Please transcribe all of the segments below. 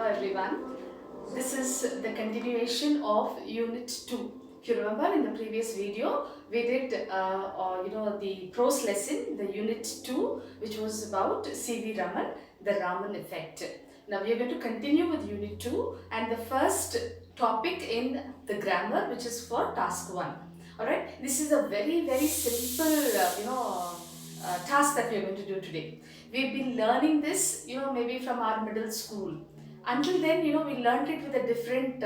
Hello everyone. This is the continuation of Unit 2. If you remember in the previous video, we did the prose lesson, the Unit 2, which was about C.V. Raman, the Raman effect. Now we are going to continue with Unit 2 and the first topic in the grammar, which is for task 1. Alright, this is a very simple task that we are going to do today. We've been learning this, maybe from our middle school. Until then, we learned it with a different,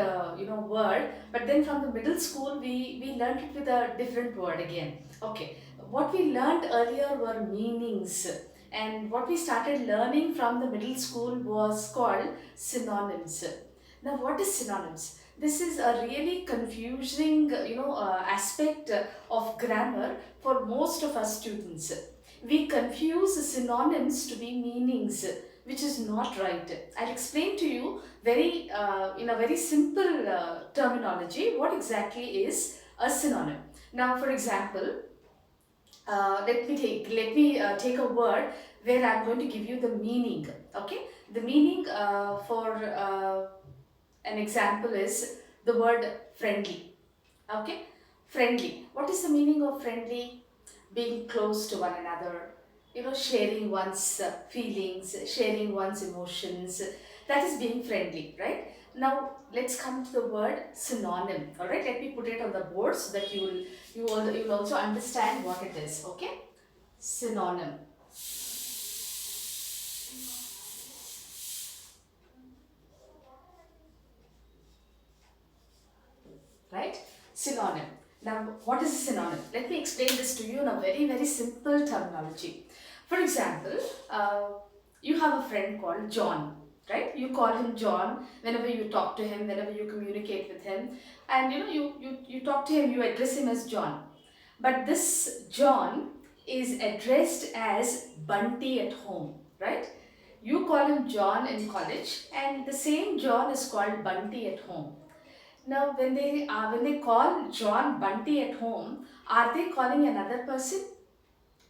word. But then from the middle school, we learned it with a different word again. Okay, what we learned earlier were meanings. And what we started learning from the middle school was called synonyms. Now, what is synonyms? This is a really confusing, aspect of grammar for most of us students. We confuse synonyms to be meanings, which is not right. I'll explain to you in a very simple terminology what exactly is a synonym. Now, for example, let me take a word where I'm going to give you the meaning. Okay, the meaning for an example is the word friendly. Okay, friendly. What is the meaning of friendly? Being close to one another, sharing one's feelings, sharing one's emotions. That is being friendly, right? Now let's come to the word synonym. All right, let me put it on the board so that you will also understand what it is. Okay, synonym. Right? Synonym. Now, what is a synonym? Let me explain this to you in a very simple terminology. For example, you have a friend called John, right? You call him John whenever you talk to him, whenever you communicate with him, and you talk to him, you address him as John. But this John is addressed as Bunty at home, right? You call him John in college, and the same John is called Bunty at home. Now, when they call John Bunty at home, are they calling another person?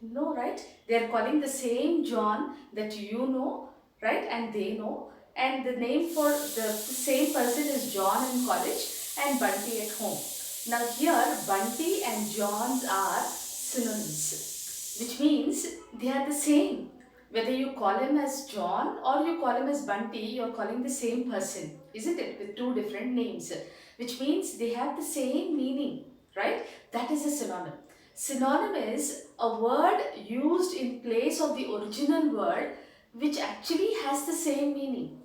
No, right? They are calling the same John that you know, right? And they know. And the name for the same person is John in college and Bunty at home. Now here, Bunty and Johns are synonyms, which means they are the same. Whether you call him as John or you call him as Bunty, you are calling the same person, isn't it? With two different names, which means they have the same meaning, right? That is a synonym. Synonym is a word used in place of the original word which actually has the same meaning.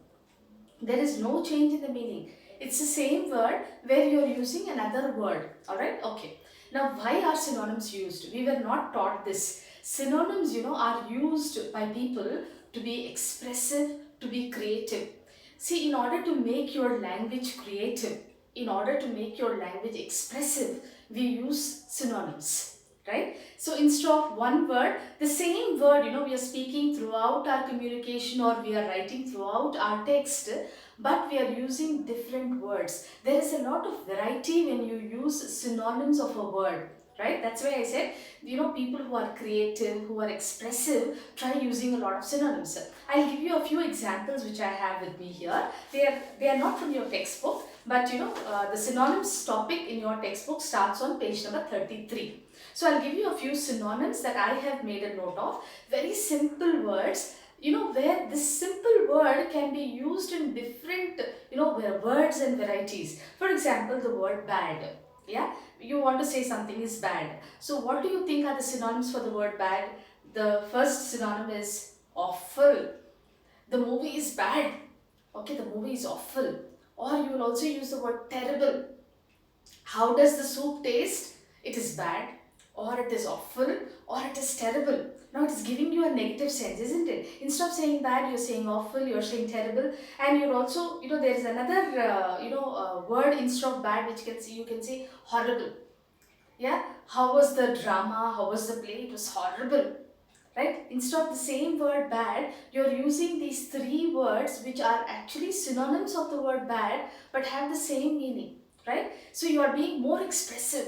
There is no change in the meaning. It's the same word where you are using another word. Alright? Okay. Now, why are synonyms used? We were not taught this. Synonyms, are used by people to be expressive, to be creative. See, in order to make your language creative, in order to make your language expressive, we use synonyms. Right? So instead of one word, the same word, we are speaking throughout our communication or we are writing throughout our text, but we are using different words. There is a lot of variety when you use synonyms of a word. Right? That's why I said, people who are creative, who are expressive, try using a lot of synonyms. I'll give you a few examples which I have with me here. They are not from your textbook, but the synonyms topic in your textbook starts on page number 33. So I'll give you a few synonyms that I have made a note of. Very simple words, where this simple word can be used in different, words and varieties. For example, the word bad. Yeah, you want to say something is bad. So what do you think are the synonyms for the word bad? The first synonym is awful. The movie is bad. Okay, the movie is awful. Or you will also use the word terrible. How does the soup taste? It is bad, or it is awful, or it is terrible. Now it is giving you a negative sense, isn't it? Instead of saying bad, you're saying awful, you're saying terrible, and you're also, there is another, word instead of bad which you can say horrible. Yeah, how was the drama? How was the play? It was horrible. Right? Instead of the same word bad, you're using these three words which are actually synonyms of the word bad but have the same meaning. Right? So you are being more expressive.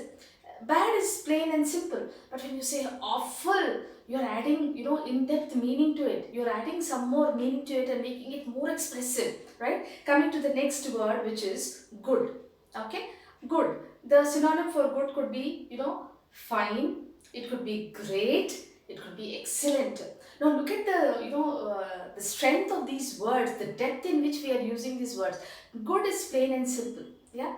Bad is plain and simple, but when you say awful, you're adding, in-depth meaning to it. You're adding some more meaning to it and making it more expressive, right? Coming to the next word, which is good. Okay, good. The synonym for good could be, fine. It could be great. It could be excellent. Now look at the strength of these words, the depth in which we are using these words. Good is plain and simple. Yeah.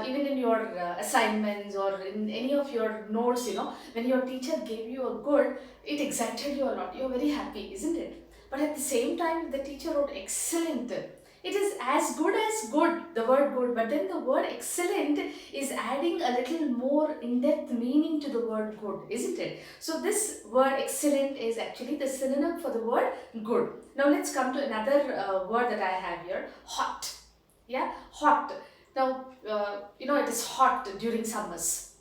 Even in your assignments or in any of your notes, when your teacher gave you a good, it excited you a lot. You're very happy, isn't it? But at the same time, the teacher wrote excellent. It is as good, the word good, but then the word excellent is adding a little more in-depth meaning to the word good, isn't it? So this word excellent is actually the synonym for the word good. Now let's come to another word that I have here, hot. Yeah, hot. Now, it is hot during summers.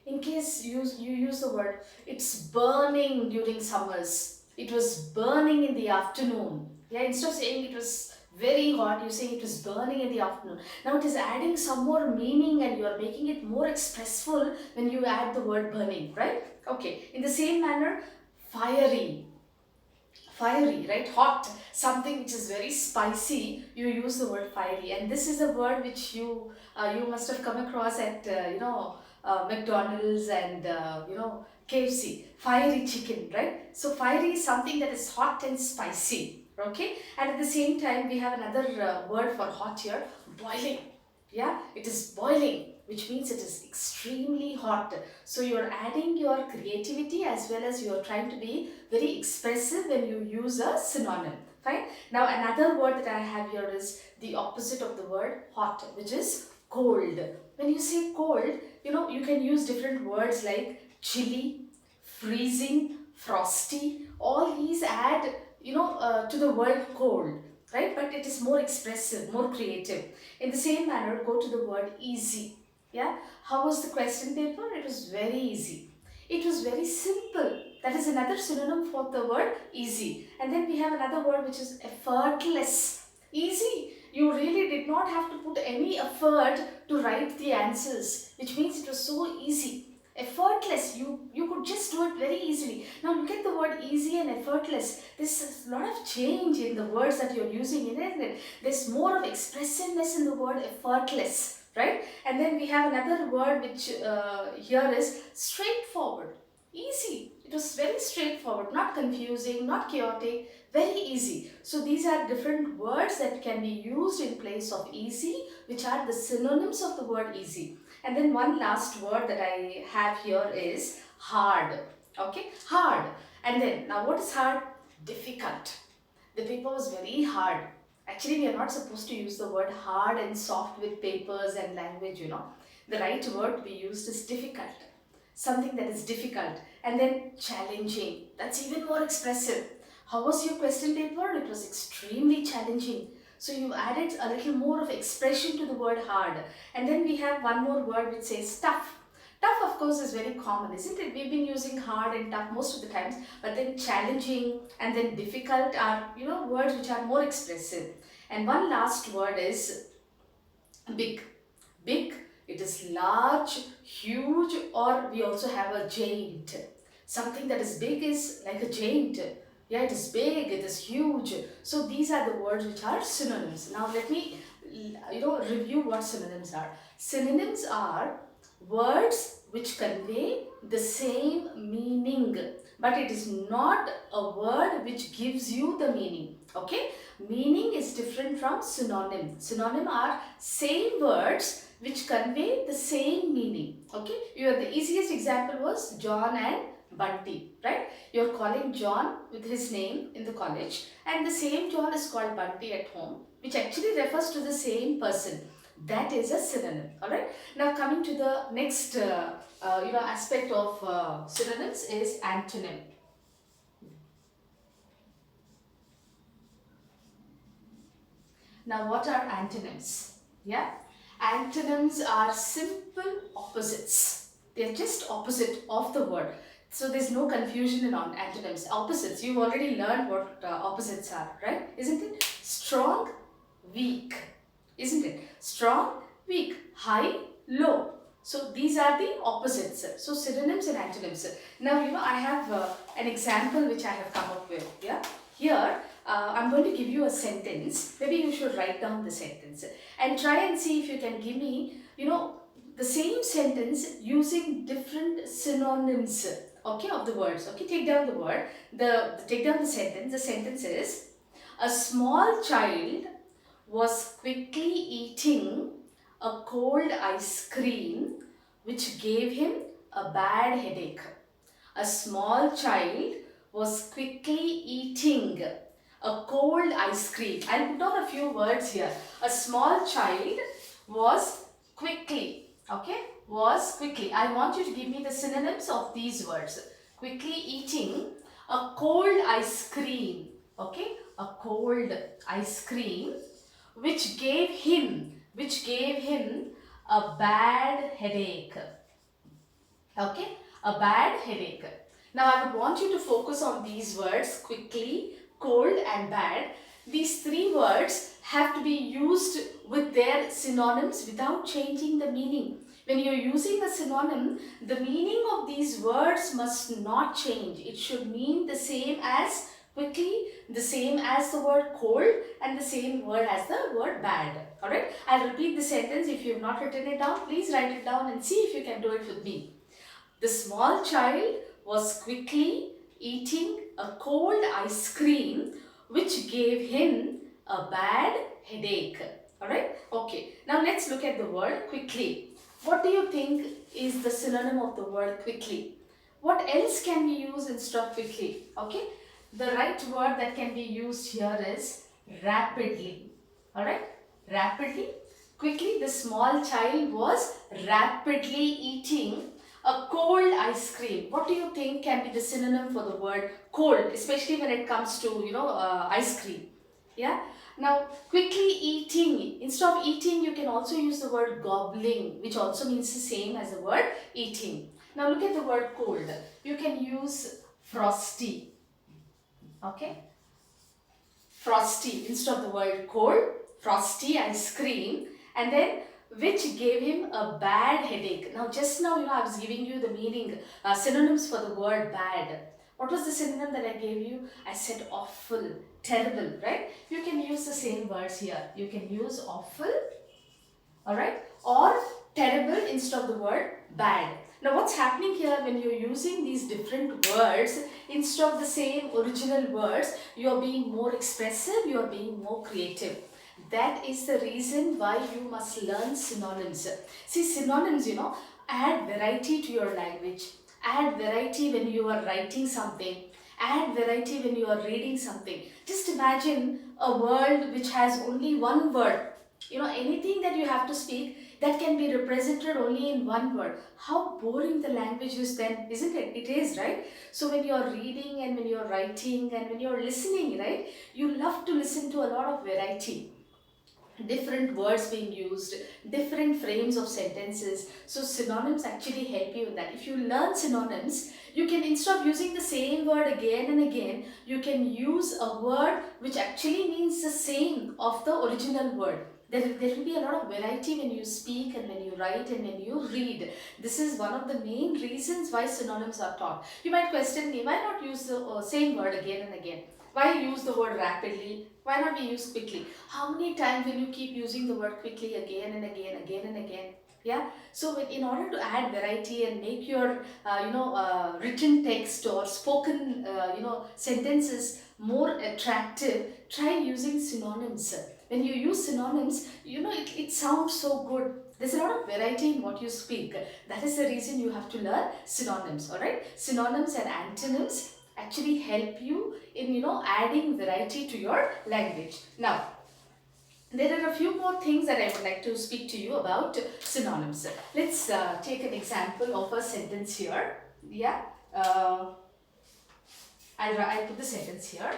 In case you use the word, it's burning during summers. It was burning in the afternoon. Yeah, instead of saying it was very hot, you say it was burning in the afternoon. Now it is adding some more meaning and you are making it more expressful when you add the word burning, right? Okay, in the same manner, fiery. Fiery, right? Hot, something which is very spicy, you use the word fiery. And this is a word which you must have come across at McDonald's and KFC. Fiery chicken, right? So fiery is something that is hot and spicy. Okay, and at the same time we have another word for hot here, boiling. Yeah, it is boiling, which means it is extremely hot. So you're adding your creativity as well as you're trying to be very expressive when you use a synonym. Fine. Now another word that I have here is the opposite of the word hot, which is cold. When you say cold, you can use different words like chilly, freezing, frosty. All these add, to the word cold, right? But it is more expressive, more creative. In the same manner, go to the word easy. Yeah. How was the question paper? It was very easy. It was very simple. That is another synonym for the word easy. And then we have another word which is effortless. Easy. You really did not have to put any effort to write the answers, which means it was so easy. Effortless. You could just do it very easily. Now look at the word easy and effortless. There's a lot of change in the words that you're using in it. There's more of expressiveness in the word effortless, right? And then we have another word which here is straightforward. Easy. It was very straightforward, not confusing, not chaotic, very easy. So these are different words that can be used in place of easy, which are the synonyms of the word easy. And then one last word that I have here is hard. Okay, hard. And then, now what is hard? Difficult. The paper was very hard. Actually, we are not supposed to use the word hard and soft with papers and language. The right word to be used is difficult. Something that is difficult. And then challenging. That's even more expressive. How was your question paper? It was extremely challenging. So you added a little more of expression to the word hard. And then we have one more word which says tough. Tough, of course, is very common, isn't it? We've been using hard and tough most of the times, but then challenging and then difficult are, words which are more expressive. And one last word is big. Big, it is large, huge, or we also have a giant. Something that is big is like a giant. Yeah, it is big, it is huge. So these are the words which are synonyms. Now let me, review what synonyms are. Synonyms are words which convey the same meaning, but it is not a word which gives you the meaning. Okay, meaning is different from synonym. Synonym are same words which convey the same meaning. Okay, the easiest example was John and Bunty, right? You're calling John with his name in the college, and the same John is called Bunty at home, which actually refers to the same person. That is a synonym. All right. Now coming to the next aspect of synonyms is antonym. Now what are antonyms? Yeah, antonyms are simple opposites. They are just opposite of the word. So there's no confusion in antonyms. Opposites. You've already learned what opposites are, right? Isn't it? Strong, weak. Isn't it? Strong, weak. High, low. So these are the opposites. So synonyms and antonyms. Now I have an example which I have come up with. Yeah. Here I'm going to give you a sentence. Maybe you should write down the sentence and try and see if you can give me the same sentence using different synonyms. Okay, of the words. Okay, take down the word. Take down the sentence. The sentence is: a small child was quickly eating a cold ice cream which gave him a bad headache. A small child was quickly eating a cold ice cream. I'll put down a few words here. A small child was quickly, okay, was quickly. I want you to give me the synonyms of these words. Quickly eating a cold ice cream, okay, a cold ice cream which gave him a bad headache. Okay, a bad headache. Now I would want you to focus on these words: quickly, cold and bad. These three words have to be used with their synonyms without changing the meaning. When you're using a synonym, the meaning of these words must not change. It should mean the same as quickly, the same as the word cold, and the same word as the word bad. Alright, I'll repeat the sentence. If you have not written it down, please write it down and see if you can do it with me. The small child was quickly eating a cold ice cream which gave him a bad headache. Alright? Okay. Now let's look at the word quickly. What do you think is the synonym of the word quickly? What else can we use instead of quickly? Okay? The right word that can be used here is rapidly. Alright? Rapidly. Quickly, the small child was rapidly eating a cold ice cream. What do you think can be the synonym for the word cold, especially when it comes to ice cream? Yeah. Now, quickly eating. Instead of eating, you can also use the word gobbling, which also means the same as the word eating. Now, look at the word cold. You can use frosty. Okay. Frosty instead of the word cold. Frosty ice cream, and then which gave him a bad headache. Now just now I was giving you the meaning, synonyms for the word bad. What was the synonym that I gave you? I said awful, terrible, right? You can use the same words here. You can use awful, alright, or terrible instead of the word bad. Now what's happening here, when you're using these different words instead of the same original words, you're being more expressive, you're being more creative. That is the reason why you must learn synonyms. See, synonyms, add variety to your language. Add variety when you are writing something. Add variety when you are reading something. Just imagine a world which has only one word. Anything that you have to speak, that can be represented only in one word. How boring the language is then, isn't it? It is, right? So when you are reading and when you are writing and when you are listening, right, you love to listen to a lot of variety, different words being used, different frames of sentences. So synonyms actually help you in that. If you learn synonyms, you can, instead of using the same word again and again, you can use a word which actually means the same of the original word. There will be a lot of variety when you speak and when you write and when you read. This is one of the main reasons why synonyms are taught. You might question me, why not use the same word again and again? Why use the word rapidly? Why not we use quickly? How many times will you keep using the word quickly again and again, again and again? Yeah. So in order to add variety and make your written text or spoken sentences more attractive, try using synonyms. When you use synonyms, it sounds so good. There's a lot of variety in what you speak. That is the reason you have to learn synonyms. All right. Synonyms and antonyms actually help you in adding variety to your language. Now, there are a few more things that I would like to speak to you about synonyms. Let's take an example of a sentence here. Yeah, I'll put the sentence here.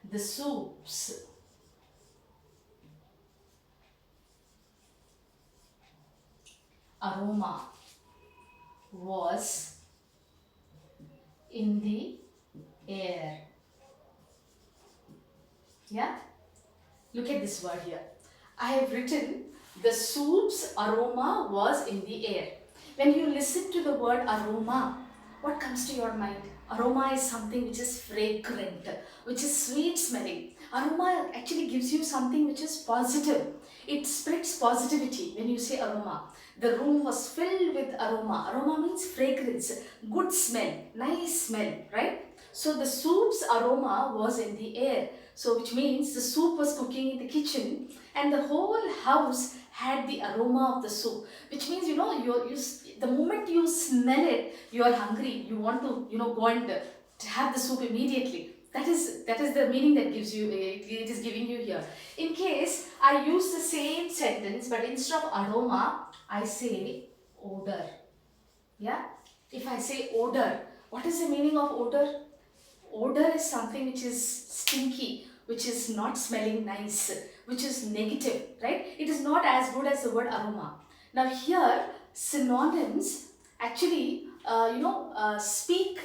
The soup's aroma was in the air. Yeah, look at this word here. I have written the soup's aroma was in the air. When you listen to the word aroma, what comes to your mind? Aroma is something which is fragrant, which is sweet smelling. Aroma actually gives you something which is positive. It spreads positivity when you say aroma. The room was filled with aroma. Aroma means fragrance, good smell, nice smell, right? So the soup's aroma was in the air. So which means the soup was cooking in the kitchen and the whole house had the aroma of the soup. Which means, the moment you smell it, you are hungry. You want to, go and to have the soup immediately. That is the meaning that gives you it is giving you here. In case I use the same sentence, but instead of aroma, I say odor. Yeah. If I say odor, what is the meaning of odor? Odor is something which is stinky, which is not smelling nice, which is negative, right? It is not as good as the word aroma. Now here, synonyms actually, speak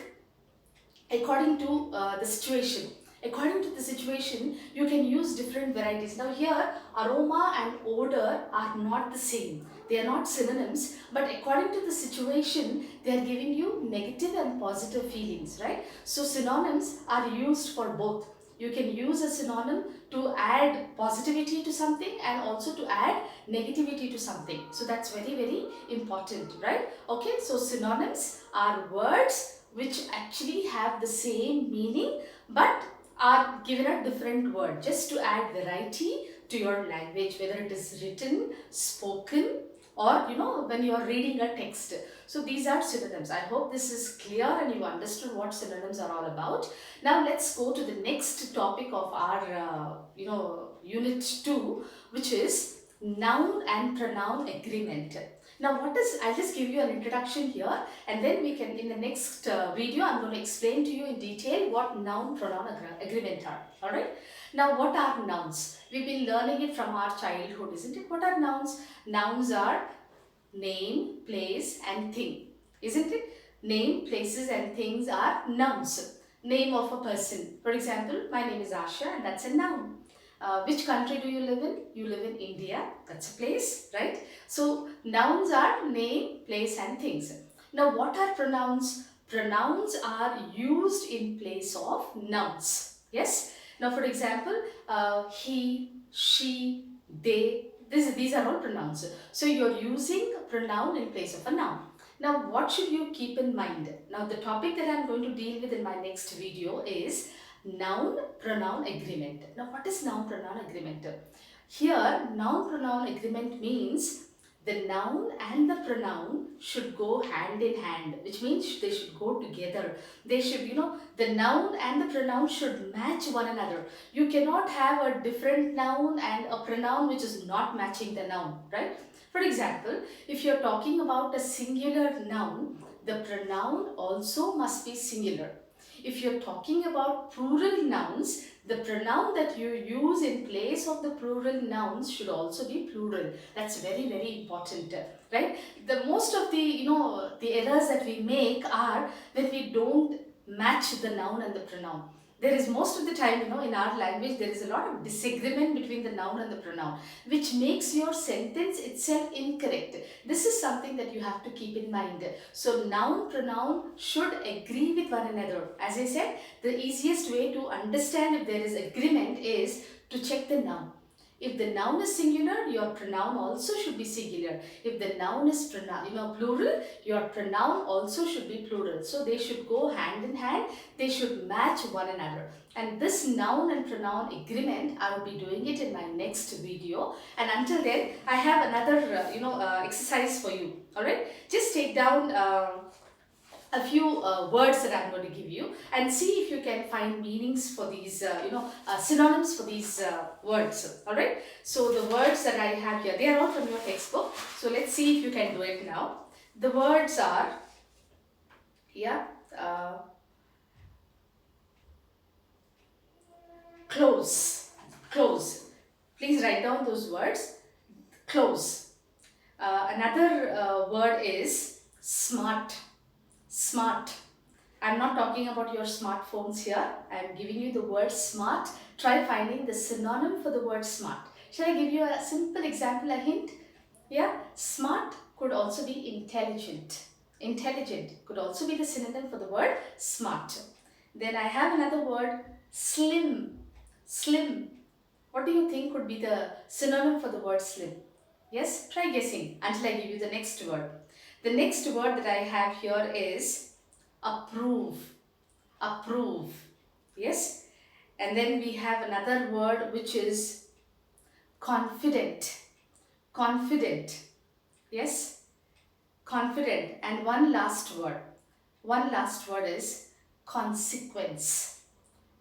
according to the situation. According to the situation, you can use different varieties. Now here, aroma and odor are not the same. They are not synonyms, but according to the situation, they are giving you negative and positive feelings, right? So synonyms are used for both. You can use a synonym to add positivity to something and also to add negativity to something. So that's very, very important, right? Okay, so synonyms are words which actually have the same meaning but are given a different word just to add variety to your language, whether it is written, spoken, or when you are reading a text. So these are synonyms. I hope this is clear and you understood what synonyms are all about. Now let's go to the next topic of our unit 2, which is noun and pronoun agreement. Now I'll just give you an introduction here, and then we can, in the next video, I'm going to explain to you in detail what noun pronoun agreement are. Alright. Now what are nouns? We've been learning it from our childhood, isn't it? What are nouns? Nouns are name, place and thing. Isn't it? Name, places and things are nouns. Name of a person. For example, my name is Asha and that's a noun. Which country do you live in? You live in India. That's a place, right? So nouns are name, place and things. Now what are pronouns? Pronouns are used in place of nouns. Yes? Now for example, he, she, they, these are all pronouns. So you're using a pronoun in place of a noun. Now what should you keep in mind? Now the topic that I'm going to deal with in my next video is noun pronoun agreement. Now what is noun pronoun agreement? Here noun pronoun agreement means the noun and the pronoun should go hand in hand, which means they should go together. They should, the noun and the pronoun should match one another. You cannot have a different noun and a pronoun which is not matching the noun, right? For example, if you're talking about a singular noun, the pronoun also must be singular. If you're talking about plural nouns, the pronoun that you use in place of the plural nouns should also be plural. That's very, very important, right? The most of the, the errors that we make are when we don't match the noun and the pronoun. There is most of the time, in our language, there is a lot of disagreement between the noun and the pronoun, which makes your sentence itself incorrect. This is something that you have to keep in mind. So noun, pronoun should agree with one another. As I said, the easiest way to understand if there is agreement is to check the noun. If the noun is singular, your pronoun also should be singular. If the noun is plural, your pronoun also should be plural. So they should go hand in hand. They should match one another. And this noun and pronoun agreement, I will be doing it in my next video. And until then, I have another exercise for you. All right, just take down a few words that I'm going to give you and see if you can find meanings for these, synonyms for these words. Alright, so the words that I have here, they are all from your textbook. So let's see if you can do it now. The words are, close, close. Please write down those words. Close. Another word is smart. Smart. I'm not talking about your smartphones here. I'm giving you the word smart. Try finding the synonym for the word smart. Shall I give you a simple example, a hint? Yeah, smart could also be intelligent. Intelligent could also be the synonym for the word smart. Then I have another word, slim. Slim. What do you think could be the synonym for the word slim? Yes, try guessing until I give you the next word. The next word that I have here is approve. Approve. Yes. And then we have another word which is confident. Confident. Yes. Confident. And one last word. One last word is consequence.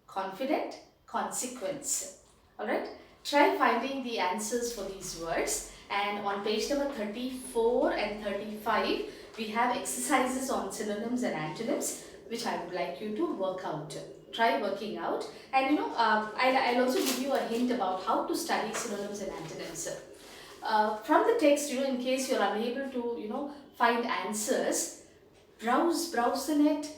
Confident, consequence. Alright, try finding the answers for these words, and on page number 34 and 35 we have exercises on synonyms and antonyms which I would like you to work out. Try working out, and I'll also give you a hint about how to study synonyms and antonyms. From the text, in case you're unable to find answers, browse the net,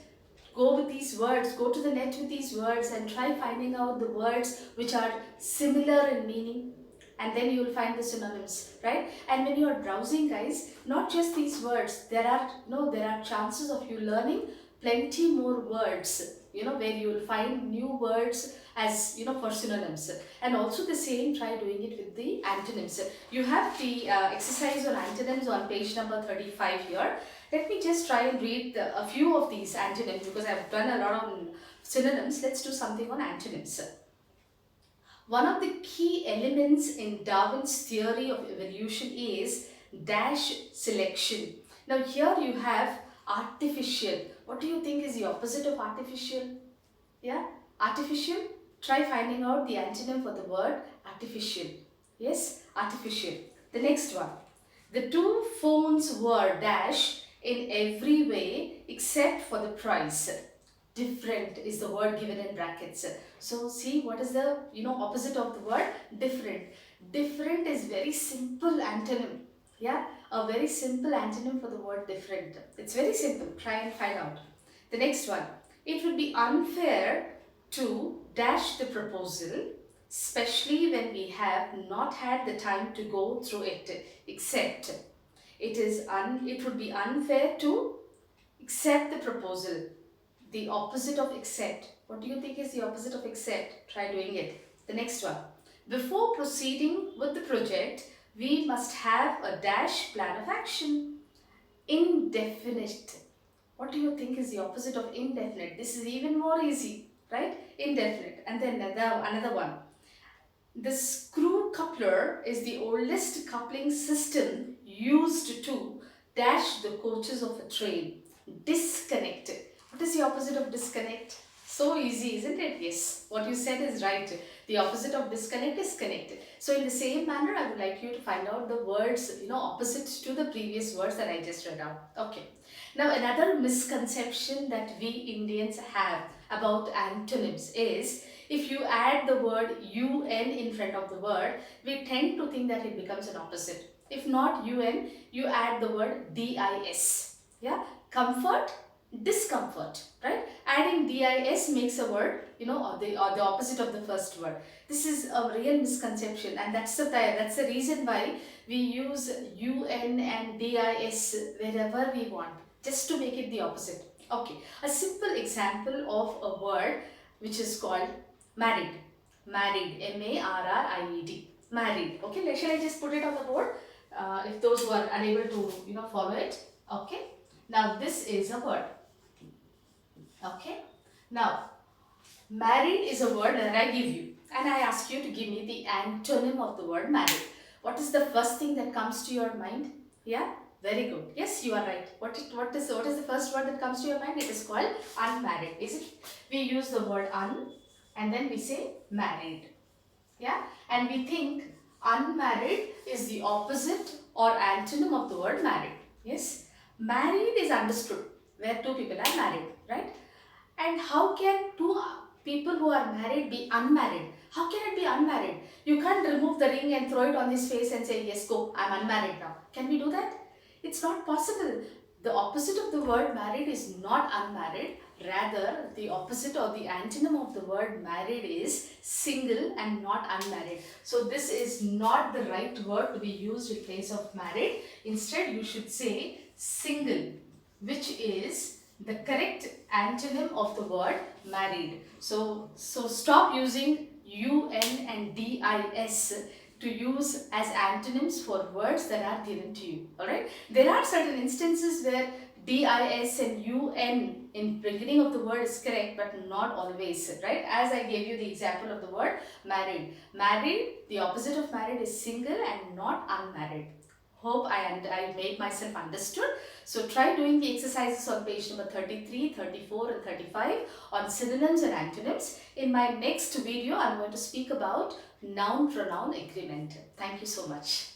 go with these words, go to the net with these words and try finding out the words which are similar in meaning, and then you will find the synonyms, right? And when you are browsing, guys, not just these words, there are chances of you learning plenty more words, where you will find new words as for synonyms. And also the same, try doing it with the antonyms. You have the exercise on antonyms on page number 35 here. Let me just try and read a few of these antonyms, because I've done a lot on synonyms. Let's do something on antonyms. One of the key elements in Darwin's theory of evolution is dash selection. Now here you have artificial. What do you think is the opposite of artificial? Yeah, artificial. Try finding out the antonym for the word artificial. Yes, artificial. The next one. The two phones were dash in every way except for the price. Different is the word given in brackets. So see, what is the opposite of the word different? Different is very simple antonym. Yeah, a very simple antonym for the word different. It's very simple. Try and find out. The next one. It would be unfair to dash the proposal, especially when we have not had the time to go through it, except it would be unfair to accept the proposal. The opposite of accept. What do you think is the opposite of accept? Try doing it. The next one. Before proceeding with the project, we must have a dash plan of action. Indefinite. What do you think is the opposite of indefinite? This is even more easy, right? Indefinite. And then another one. The screw coupler is the oldest coupling system used to dash the coaches of a train. Disconnect. What is the opposite of disconnect? So easy, isn't it? Yes, what you said is right. The opposite of disconnect is connect. So in the same manner, I would like you to find out the words, opposite to the previous words that I just read out. Okay. Now another misconception that we Indians have about antonyms is, if you add the word un in front of the word, we tend to think that it becomes an opposite. If not un, you add the word dis. Yeah, comfort, discomfort, right? Adding dis makes a word, or the opposite of the first word. This is a real misconception, and that's the reason why we use un and dis wherever we want, just to make it the opposite. Okay, a simple example of a word which is called married. Married, married, married. Okay, shall I just put it on the board? If those who are unable to follow it. Okay, now this is a word. Okay, now married is a word that I give you, and I ask you to give me the antonym of the word married. What is the first thing that comes to your mind? Yeah, very good. Yes, you are right. What is the first word that comes to your mind? It is called unmarried. Is it? We use the word un and then we say married. Yeah, and we think unmarried is the opposite or antonym of the word married. Yes, married is understood where two people are married, right? And how can two people who are married be unmarried? How can it be unmarried? You can't remove the ring and throw it on his face and say, yes, go, I'm unmarried now. Can we do that? It's not possible. The opposite of the word married is not unmarried. Rather, the opposite or the antonym of the word married is single and not unmarried. So this is not the right word to be used in place of married. Instead, you should say single, which is the correct antonym of the word married. So stop using UN and DIS to use as antonyms for words that are given to you. Alright. There are certain instances where DIS and UN in beginning of the word is correct, but not always, right? As I gave you the example of the word married. Married, the opposite of married is single and not unmarried. Hope I made myself understood. So try doing the exercises on page number 33, 34 and 35 on synonyms and antonyms. In my next video, I'm going to speak about noun-pronoun agreement. Thank you so much.